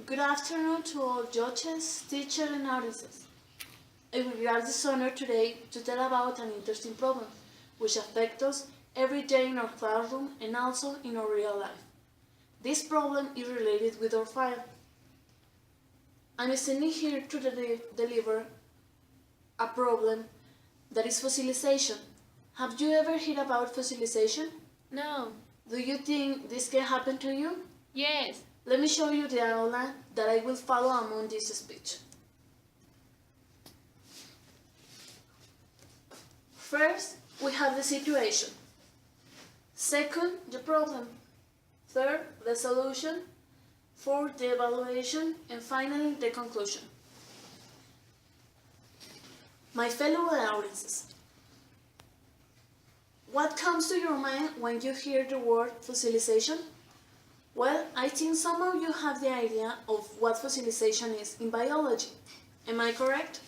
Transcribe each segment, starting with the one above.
Good afternoon to all judges, teachers, and audiences. I will grab this honor today to tell about an interesting problem which affects us every day in our classroom and also in our real life. This problem is related with our file. I'm standing here to deliver a problem that is fossilization. Have you ever heard about fossilization? No. Do you think this can happen to you? Yes. Let me show you the outline that I will follow among this speech. First, we have the situation. Second, the problem. Third, the solution. Fourth, the evaluation. And finally, the conclusion. My fellow audiences, what comes to your mind when you hear the word fossilization? Well, I think some of you have the idea of what fossilization is in biology. Am I correct?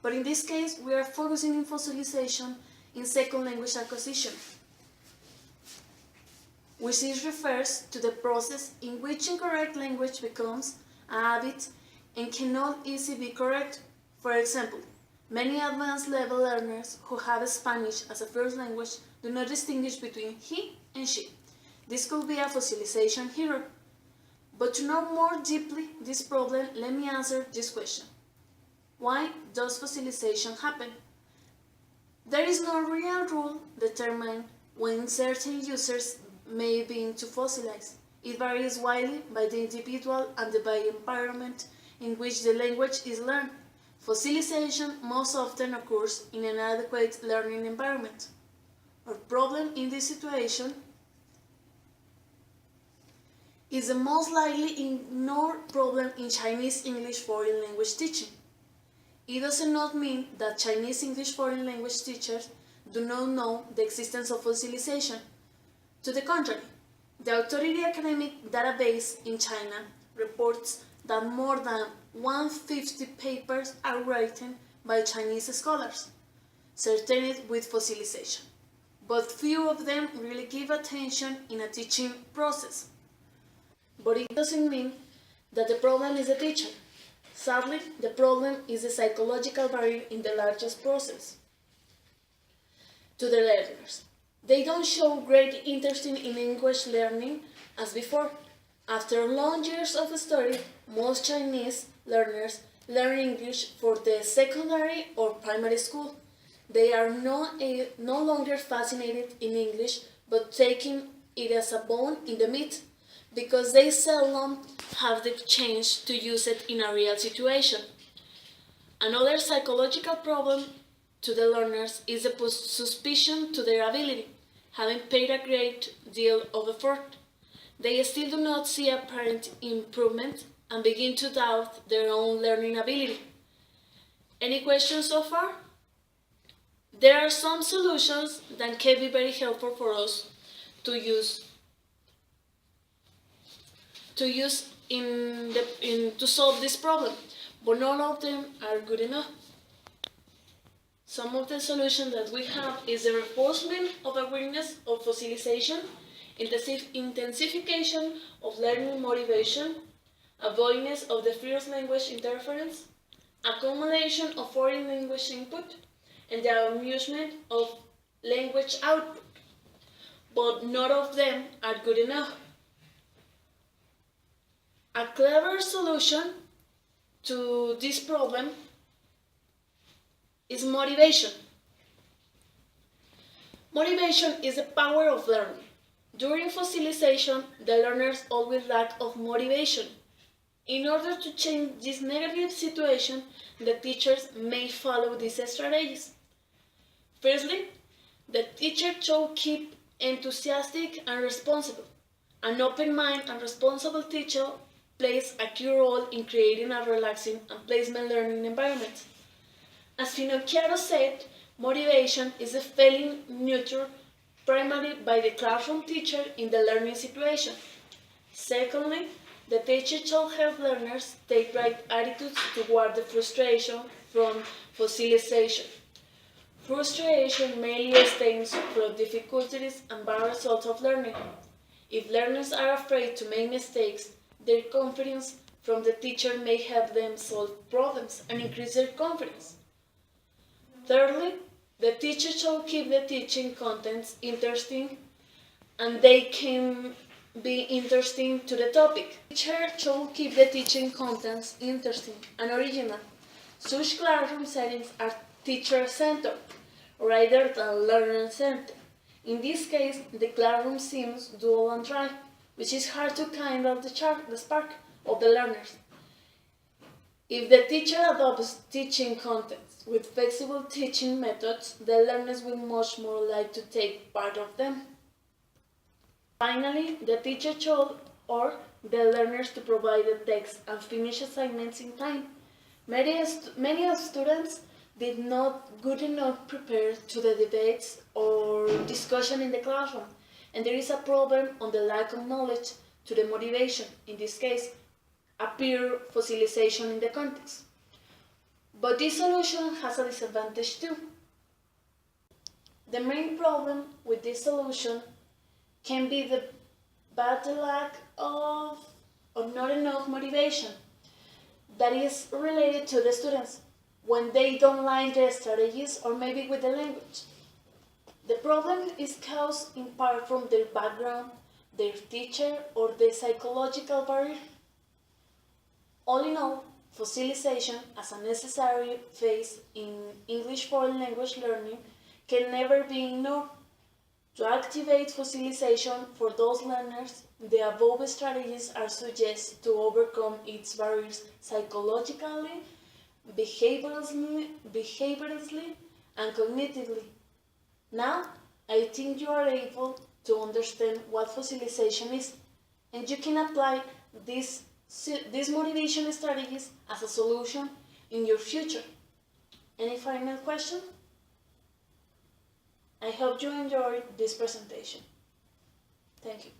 But in this case, we are focusing on fossilization in second language acquisition, which refers to the process in which incorrect language becomes a habit and cannot easily be corrected. For example, many advanced level learners who have Spanish as a first language do not distinguish between he and she. This could be a fossilization error. But to know more deeply this problem, let me answer this question. Why does fossilization happen? There is no real rule determining when certain users may begin to fossilize. It varies widely by the individual and by the environment in which the language is learned. Fossilization most often occurs in an adequate learning environment. Our problem in this situation is the most likely ignored problem in Chinese English foreign language teaching. It does not mean that Chinese English foreign language teachers do not know the existence of fossilization. To the contrary, the Authority Academic Database in China reports that more than 150 papers are written by Chinese scholars, certain with fossilization, but few of them really give attention in a teaching process. But it doesn't mean that the problem is the teacher. Sadly, the problem is the psychological barrier in the largest process. To the learners, they don't show great interest in English learning as before. After long years of study, most Chinese learners learn English for the secondary or primary school. They are no longer fascinated in English, but taking it as a bone in the meat, because they seldom have the chance to use it in a real situation. Another psychological problem to the learners is the suspicion to their ability. Having paid a great deal of effort, they still do not see apparent improvement and begin to doubt their own learning ability. Any questions so far? There are some solutions that can be very helpful for us to use to solve this problem, but none of them are good enough. Some of the solutions that we have is the reinforcement of awareness of fossilization, intensification of learning motivation, avoidance of the first language interference, accumulation of foreign language input, and the amusement of language output. But none of them are good enough. A clever solution to this problem is motivation. Motivation is the power of learning. During fossilization, the learners always lack of motivation. In order to change this negative situation, the teachers may follow these strategies. Firstly, the teacher should keep enthusiastic and responsible. An open mind and responsible teacher plays a key role in creating a relaxing and pleasant learning environment. As Finocchiaro said, motivation is a feeling nurtured primarily by the classroom teacher in the learning situation. Secondly, the teacher should help learners take right attitudes toward the frustration from fossilization. Frustration mainly stems from difficulties and bad results of learning. If learners are afraid to make mistakes, their confidence from the teacher may help them solve problems and increase their confidence. Thirdly, the teacher should keep the teaching contents interesting and they can be interesting to the topic. The teacher should keep the teaching contents interesting and original. Such classroom settings are teacher-centered rather than learner-centered. In this case, the classroom seems dull and dry, which is hard to kindle the spark of the learners. If the teacher adopts teaching contents with flexible teaching methods, the learners will much more like to take part of them. Finally, the teacher should urge the learners to provide the text and finish assignments in time. Many students did not good enough prepare to the debates or discussion in the classroom, and there is a problem on the lack of knowledge to the motivation, in this case, appear fossilization in the context. But this solution has a disadvantage too. The main problem with this solution can be the bad lack of or not enough motivation that is related to the students when they don't like the strategies or maybe with the language. The problem is caused in part from their background, their teacher, or the psychological barrier. All in all, fossilization as a necessary phase in English foreign language learning can never be ignored. To activate fossilization for those learners, the above strategies are suggested to overcome its barriers psychologically, behaviorally, and cognitively. Now, I think you are able to understand what fossilization is, and you can apply these motivation strategies as a solution in your future. Any final question? I hope you enjoyed this presentation. Thank you.